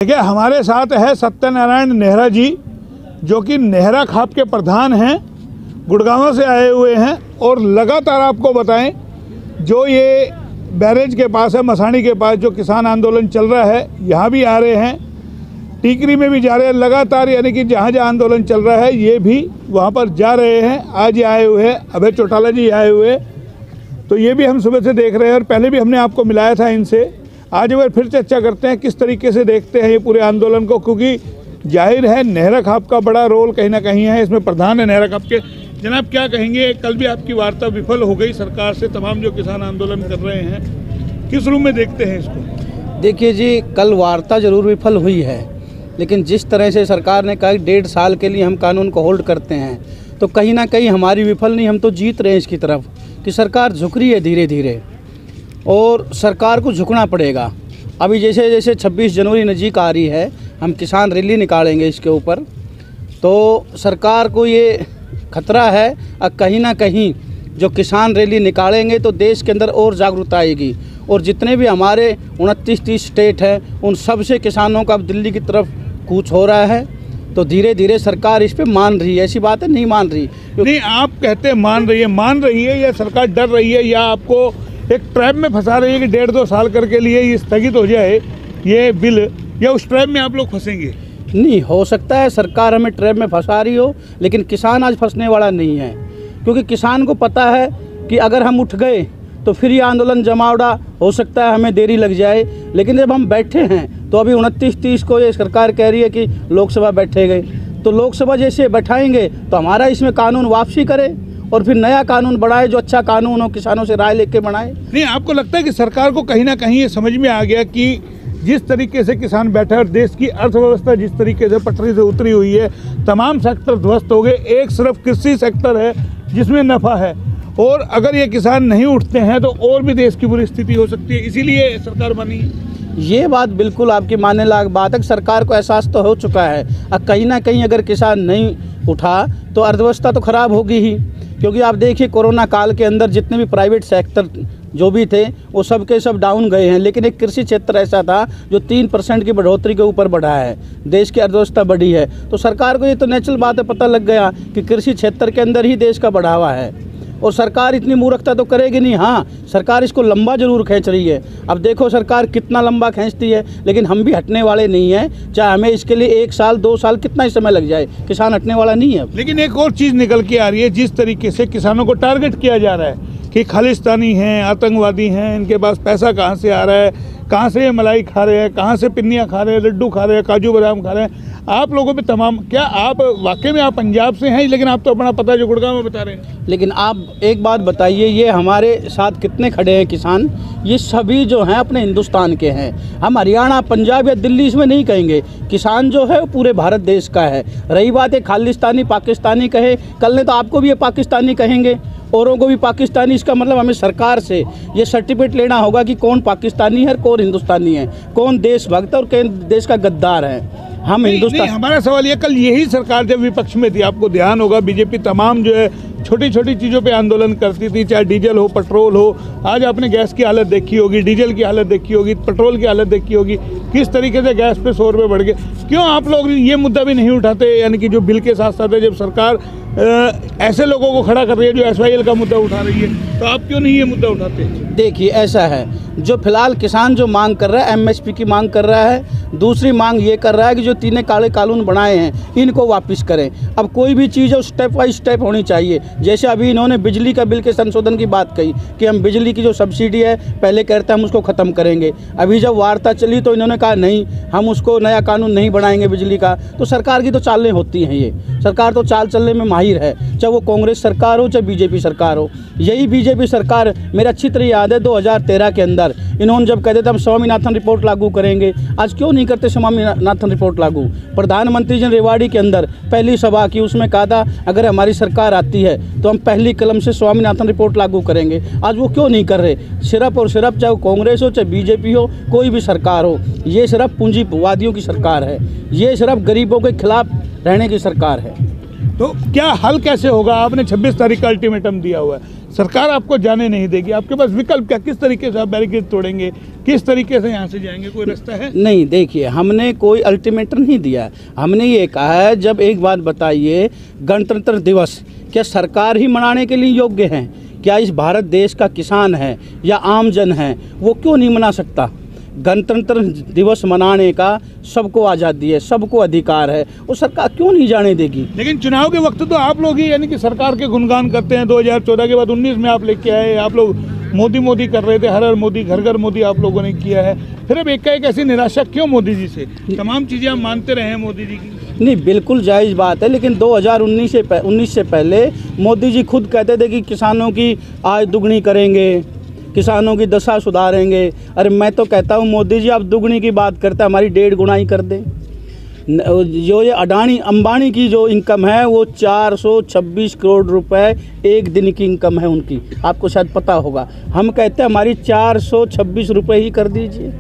देखिए, हमारे साथ है सत्यनारायण नेहरा जी, जो कि नेहरा खाप के प्रधान हैं, गुड़गांव से आए हुए हैं। और लगातार आपको बताएं, जो ये बैरेज के पास है, मसाणी के पास जो किसान आंदोलन चल रहा है, यहाँ भी आ रहे हैं, टीकरी में भी जा रहे हैं लगातार। यानी कि जहाँ जहाँ आंदोलन चल रहा है ये भी वहाँ पर जा रहे हैं। आज ये आए हुए हैं, अभय चौटाला जी आए हुए, तो ये भी हम सुबह से देख रहे हैं और पहले भी हमने आपको मिलाया था इनसे। आज एक बार फिर चर्चा करते हैं किस तरीके से देखते हैं ये पूरे आंदोलन को, क्योंकि जाहिर है नेहरा खाप का बड़ा रोल कहीं ना कहीं है इसमें, प्रधान है नेहरा खाप के। जनाब, क्या कहेंगे, कल भी आपकी वार्ता विफल हो गई सरकार से, तमाम जो किसान आंदोलन कर रहे हैं, किस रूप में देखते हैं इसको? देखिए जी, कल वार्ता ज़रूर विफल हुई है, लेकिन जिस तरह से सरकार ने कहा 1.5 साल के लिए हम कानून को होल्ड करते हैं, तो कहीं ना कहीं हमारी विफल नहीं, हम तो जीत रहे हैं इसकी तरफ कि सरकार झुक रही है धीरे धीरे, और सरकार को झुकना पड़ेगा। अभी जैसे जैसे 26 जनवरी नज़दीक आ रही है, हम किसान रैली निकालेंगे इसके ऊपर, तो सरकार को ये खतरा है। और कहीं ना कहीं जो किसान रैली निकालेंगे तो देश के अंदर और जागरूकता आएगी, और जितने भी हमारे 29-30 स्टेट हैं उन सब से किसानों का अब दिल्ली की तरफ कूच हो रहा है। तो धीरे धीरे सरकार इस पे मान रही है, ऐसी बात है नहीं मान रही। नहीं, आप कहते हैं मान रही है या सरकार डर रही है, या आपको एक ट्रैप में फंसा रही है कि 1.5-2 साल करके लिए ये स्थगित हो जाए ये बिल, या उस ट्रैप में आप लोग फंसेंगे? नहीं, हो सकता है सरकार हमें ट्रैप में फंसा रही हो, लेकिन किसान आज फंसने वाला नहीं है, क्योंकि किसान को पता है कि अगर हम उठ गए तो फिर ये आंदोलन जमावड़ा हो सकता है, हमें देरी लग जाए। लेकिन जब हम बैठे हैं तो अभी 29-30 को ये सरकार कह रही है कि लोकसभा बैठे गए, तो लोकसभा जैसे बैठाएंगे तो हमारा इसमें कानून वापसी करे और फिर नया कानून बढ़ाए, जो अच्छा कानून हो, किसानों से राय लेके बनाए। नहीं, आपको लगता है कि सरकार को कहीं ना कहीं ये समझ में आ गया कि जिस तरीके से किसान बैठा है और देश की अर्थव्यवस्था जिस तरीके से पटरी से उतरी हुई है, तमाम सेक्टर ध्वस्त हो गए, एक सिर्फ कृषि सेक्टर है जिसमें नफा है, और अगर ये किसान नहीं उठते हैं तो और भी देश की बुरी स्थिति हो सकती है, इसीलिए सरकार बनी। ये बात बिल्कुल आपकी मानने लायक बात है कि सरकार को एहसास तो हो चुका है। अब कहीं ना कहीं अगर किसान नहीं उठा तो अर्थव्यवस्था तो खराब होगी ही, क्योंकि आप देखिए कोरोना काल के अंदर जितने भी प्राइवेट सेक्टर जो भी थे वो सब के सब डाउन गए हैं, लेकिन एक कृषि क्षेत्र ऐसा था जो 3% की बढ़ोतरी के ऊपर बढ़ा है, देश की अर्थव्यवस्था बढ़ी है। तो सरकार को ये तो नेचुरल बात है, पता लग गया कि कृषि क्षेत्र के अंदर ही देश का बढ़ावा है, और सरकार इतनी मूर्खता तो करेगी नहीं। हाँ, सरकार इसको लंबा जरूर खींच रही है। अब देखो सरकार कितना लंबा खींचती है, लेकिन हम भी हटने वाले नहीं हैं, चाहे हमें इसके लिए 1 साल 2 साल कितना ही समय लग जाए, किसान हटने वाला नहीं है। लेकिन एक और चीज़ निकल के आ रही है, जिस तरीके से किसानों को टारगेट किया जा रहा है कि खालिस्तानी हैं, आतंकवादी हैं, इनके पास पैसा कहाँ से आ रहा है, कहाँ से ये मलाई खा रहे हैं, कहाँ से पिन्नियाँ खा रहे हैं, लड्डू खा रहे हैं, काजू बादाम खा रहे हैं, आप लोगों पे तमाम। क्या आप वाकई में आप पंजाब से हैं, लेकिन आप तो अपना पता जो गुड़गांव में बता रहे हैं? लेकिन आप एक बात बताइए, ये हमारे साथ कितने खड़े हैं किसान, ये सभी जो हैं अपने हिंदुस्तान के हैं। हम हरियाणा, पंजाब या दिल्ली इसमें नहीं कहेंगे, किसान जो है वो पूरे भारत देश का है। रही बात है खालिस्तानी पाकिस्तानी कहे, कल ने तो आपको भी ये पाकिस्तानी कहेंगे, औरों को भी पाकिस्तानी। इसका मतलब हमें सरकार से ये सर्टिफिकेट लेना होगा कि कौन पाकिस्तानी है, कौन हिंदुस्तानी है, कौन देशभक्त और कौन देश का गद्दार है। हम हिंदुस्तान। हमारा सवाल ये, कल यही सरकार जब विपक्ष में थी, आपको ध्यान होगा, बीजेपी तमाम जो है छोटी छोटी चीज़ों पे आंदोलन करती थी, चाहे डीजल हो, पेट्रोल हो। आज आपने गैस की हालत देखी होगी, डीजल की हालत देखी होगी, पेट्रोल की हालत देखी होगी, किस तरीके से गैस पे 100 रुपये बढ़ गए। क्यों आप लोग ये मुद्दा भी नहीं उठाते, यानी कि जो बिल के साथ साथ है, जब सरकार ऐसे लोगों को खड़ा कर रही है जो SYL का मुद्दा उठा रही है, तो आप क्यों नहीं ये मुद्दा उठाते? देखिए, ऐसा है, जो फिलहाल किसान जो मांग कर रहा है, MSP की मांग कर रहा है, दूसरी मांग ये कर रहा है कि जो 3 काले कानून बनाए हैं इनको वापस करें। अब कोई भी चीज़ है स्टेप बाई स्टेप होनी चाहिए। जैसे अभी इन्होंने बिजली का बिल के संशोधन की बात कही कि हम बिजली की जो सब्सिडी है पहले कहते हम उसको ख़त्म करेंगे, अभी जब वार्ता चली तो इन्होंने कहा नहीं, हम उसको नया कानून नहीं बनाएंगे बिजली का। तो सरकार की तो चालें होती हैं, ये सरकार तो चाल चलने में माहिर है, चाहे वो कांग्रेस सरकार हो चाहे बीजेपी सरकार हो। यही बीजेपी सरकार, मेरा अच्छी तरह याद है 2013 के अंदर इन्होंने जब कहते थे हम स्वामीनाथन रिपोर्ट लागू करेंगे, आज क्यों नहीं करते स्वामीनाथन रिपोर्ट लागू? प्रधानमंत्री जी ने रेवाड़ी के अंदर पहली सभा की, उसमें कहा था अगर हमारी सरकार आती है तो हम पहली कलम से स्वामीनाथन रिपोर्ट लागू करेंगे। आज वो क्यों नहीं कर रहे? सिर्फ और सिर्फ, चाहे कांग्रेस हो चाहे बीजेपी हो, कोई भी सरकार हो, ये सिर्फ पूंजीवादियों की सरकार है, ये सिर्फ गरीबों के खिलाफ रहने की सरकार है। तो क्या हल कैसे होगा? आपने 26 तारीख का अल्टीमेटम दिया हुआ है, सरकार आपको जाने नहीं देगी, आपके पास विकल्प क्या, किस तरीके से आप बैरिकेड तोड़ेंगे, किस तरीके से यहाँ से जाएंगे, कोई रास्ता है? नहीं, देखिए हमने कोई अल्टीमेटम नहीं दिया, हमने ये कहा है, जब एक बात बताइए, गणतंत्र दिवस क्या सरकार ही मनाने के लिए योग्य है? क्या इस भारत देश का किसान है या आम जन है, वो क्यों नहीं मना सकता? गणतंत्र दिवस मनाने का सबको आज़ादी है, सबको अधिकार है, वो सरकार क्यों नहीं जाने देगी? लेकिन चुनाव के वक्त तो आप लोग ही यानी कि सरकार के गुणगान करते हैं। 2014 के बाद 19 में आप लेके आए, आप लोग मोदी मोदी कर रहे थे, हर हर मोदी, घर घर मोदी आप लोगों ने किया है। फिर अब एक ऐसी निराशा क्यों मोदी जी से? तमाम चीज़ें आप मानते रहे हैं मोदी जी की। नहीं, बिल्कुल जायज़ बात है, लेकिन 2019 से पहले मोदी जी खुद कहते थे कि किसानों की आय दुगनी करेंगे, किसानों की दशा सुधारेंगे। अरे मैं तो कहता हूँ मोदी जी आप दुगनी की बात करते हैं, हमारी 1.5 गुना ही कर दें। जो ये अडानी अंबानी की जो इनकम है वो 426 करोड़ रुपए एक दिन की इनकम है उनकी, आपको शायद पता होगा। हम कहते हैं हमारी 426 रुपये ही कर दीजिए,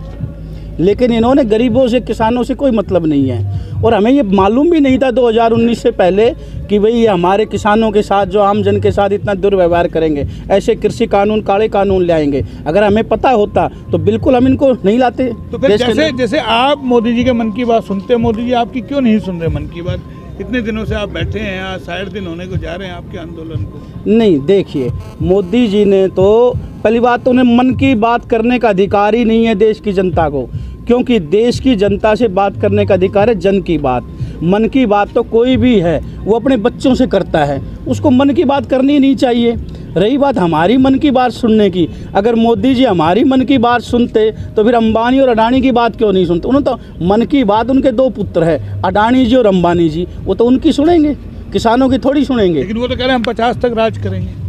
लेकिन इन्होंने गरीबों से, किसानों से कोई मतलब नहीं है। और हमें ये मालूम भी नहीं था 2019 से पहले कि भाई ये हमारे किसानों के साथ, जो आम जन के साथ इतना दुर्व्यवहार करेंगे, ऐसे कृषि कानून, काले कानून लाएंगे। अगर हमें पता होता तो बिल्कुल हम इनको नहीं लाते। तो फिर जैसे आप मोदी जी के मन की बात सुनते हैं, मोदी जी आपकी क्यों नहीं सुन रहे मन की बात? इतने दिनों से आप बैठे हैं, आज 60 दिन होने को जा रहे हैं आपके आंदोलन को। नहीं, देखिए मोदी जी ने तो पहली बात तो उन्हें मन की बात करने का अधिकार ही नहीं है देश की जनता को, क्योंकि देश की जनता से बात करने का अधिकार है जन की बात। मन की बात तो कोई भी है वो अपने बच्चों से करता है, उसको मन की बात करनी नहीं चाहिए। रही बात हमारी मन की बात सुनने की, अगर मोदी जी हमारी मन की बात सुनते तो फिर अंबानी और अडानी की बात क्यों नहीं सुनते? उन्होंने तो मन की बात, उनके 2 पुत्र हैं, अडानी जी और अंबानी जी, वो तो उनकी सुनेंगे, किसानों की थोड़ी सुनेंगे। लेकिन वो तो कह रहे हैं हम 50 तक राज करेंगे।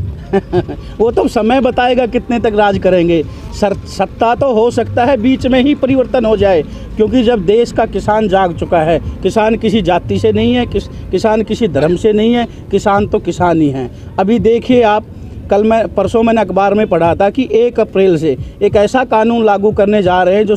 वो तो समय बताएगा कितने तक राज करेंगे। सत्ता तो हो सकता है बीच में ही परिवर्तन हो जाए, क्योंकि जब देश का किसान जाग चुका है, किसान किसी जाति से नहीं है, किसान किसी धर्म से नहीं है, किसान तो किसान ही है। अभी देखिए आप, परसों मैंने अखबार में पढ़ा था कि 1 अप्रैल से एक ऐसा कानून लागू करने जा रहे हैं जो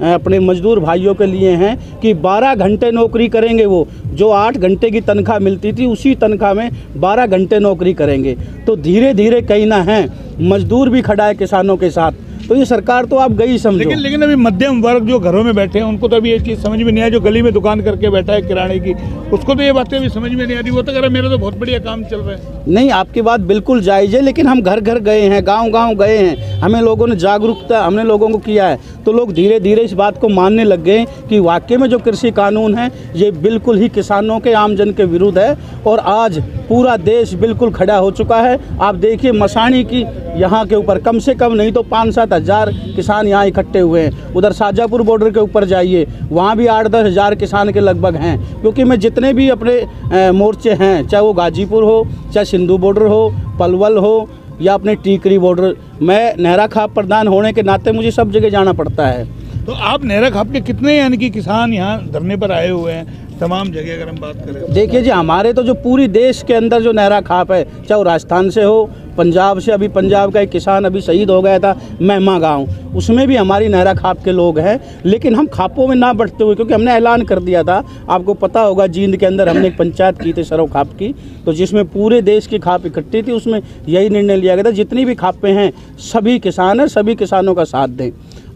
अपने मजदूर भाइयों के लिए हैं कि 12 घंटे नौकरी करेंगे, वो जो 8 घंटे की तनख्वाह मिलती थी उसी तनख्वाह में 12 घंटे नौकरी करेंगे। तो धीरे धीरे कहीं ना है मजदूर भी खड़ा है किसानों के साथ। तो ये सरकार तो आप गई समझो। लेकिन अभी मध्यम वर्ग जो घरों में बैठे हैं उनको तो अभी ये चीज़ समझ में नहीं आई, जो गली में दुकान करके बैठा है किराने की, उसको तो ये बातें अभी समझ में नहीं आ रही। वो तो कह रहा मेरा तो बहुत बढ़िया काम चल रहा है। नहीं, आपकी बात बिल्कुल जायज़ है, लेकिन हम घर घर गए हैं, गांव गांव गए हैं, हमें लोगों ने जागरूकता, हमने लोगों को किया है, तो लोग धीरे धीरे इस बात को मानने लग गए कि वाकई में जो कृषि कानून है ये बिल्कुल ही किसानों के, आम जन के विरुद्ध है। और आज पूरा देश बिल्कुल खड़ा हो चुका है। आप देखिए मसाणी की यहाँ के ऊपर कम से कम नहीं तो 5-7 हज़ार किसान यहाँ इकट्ठे हुए हैं। उधर शाजापुर बॉर्डर के ऊपर जाइए, वहाँ भी 8-10 हज़ार किसान के लगभग हैं। क्योंकि मैं जितने भी अपने मोर्चे हैं, चाहे वो गाजीपुर हो, चाहे सिंधु बॉर्डर हो, पलवल हो या अपने टीकरी बॉर्डर, मैं नेहरा खाप प्रधान होने के नाते मुझे सब जगह जाना पड़ता है। तो आप नेहरा खाप के कितने यानी कि किसान यहाँ धरने पर आए हुए हैं तमाम जगह, अगर हम बात करें? देखिए जी, हमारे तो जो पूरी देश के अंदर जो नेहरा खाप है, चाहे वो राजस्थान से हो, पंजाब से, अभी पंजाब का एक किसान अभी शहीद हो गया था महमा गांव, उसमें भी हमारी नेहरा खाप के लोग हैं। लेकिन हम खापों में ना बढ़ते हुए, क्योंकि हमने ऐलान कर दिया था, आपको पता होगा जींद के अंदर हमने एक पंचायत की थी सरव खाप की, तो जिसमें पूरे देश की खाप इकट्ठी थी, उसमें यही निर्णय लिया गया था जितनी भी खापें हैं सभी किसान हैं, सभी किसानों का साथ दें।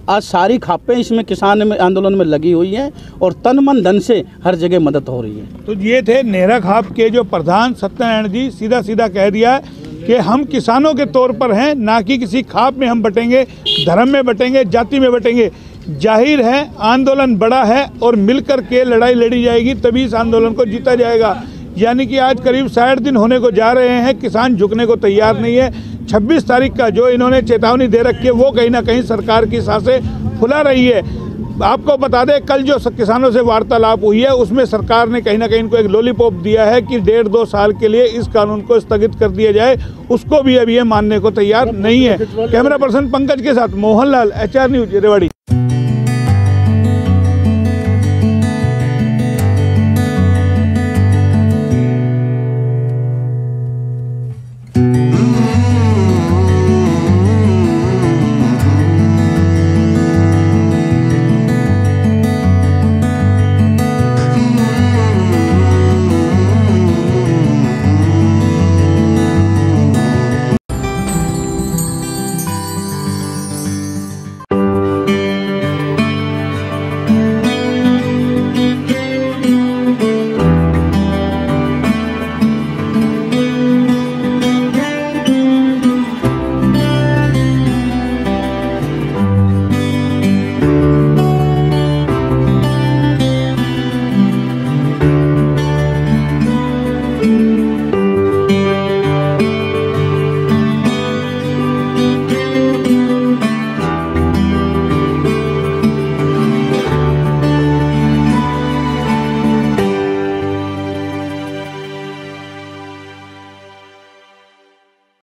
आज सारी खापें इसमें किसान में आंदोलन में लगी हुई हैं और तन मन धन से हर जगह मदद हो रही है। तो ये थे नेहरा खाप के जो प्रधान सत्यनारायण जी, सीधा सीधा कह दिया कि हम किसानों के तौर पर हैं, ना कि किसी खाप में हम बटेंगे, धर्म में बटेंगे, जाति में बटेंगे। जाहिर है आंदोलन बड़ा है और मिलकर के लड़ाई लड़ी जाएगी, तभी इस आंदोलन को जीता जाएगा। यानी कि आज करीब 60 दिन होने को जा रहे हैं, किसान झुकने को तैयार नहीं है। 26 तारीख का जो इन्होंने चेतावनी दे रखी है वो कहीं ना कहीं सरकार की सांसें फुला रही है। आपको बता दें, कल जो किसानों से वार्तालाप हुई है उसमें सरकार ने कहीं ना कहीं इनको एक लॉलीपॉप दिया है कि 1.5-2 साल के लिए इस कानून को स्थगित कर दिया जाए, उसको भी अभी ये मानने को तैयार नहीं है। कैमरा पर्सन पंकज के साथ मोहनलाल, HR न्यूज़, रेवाड़ी।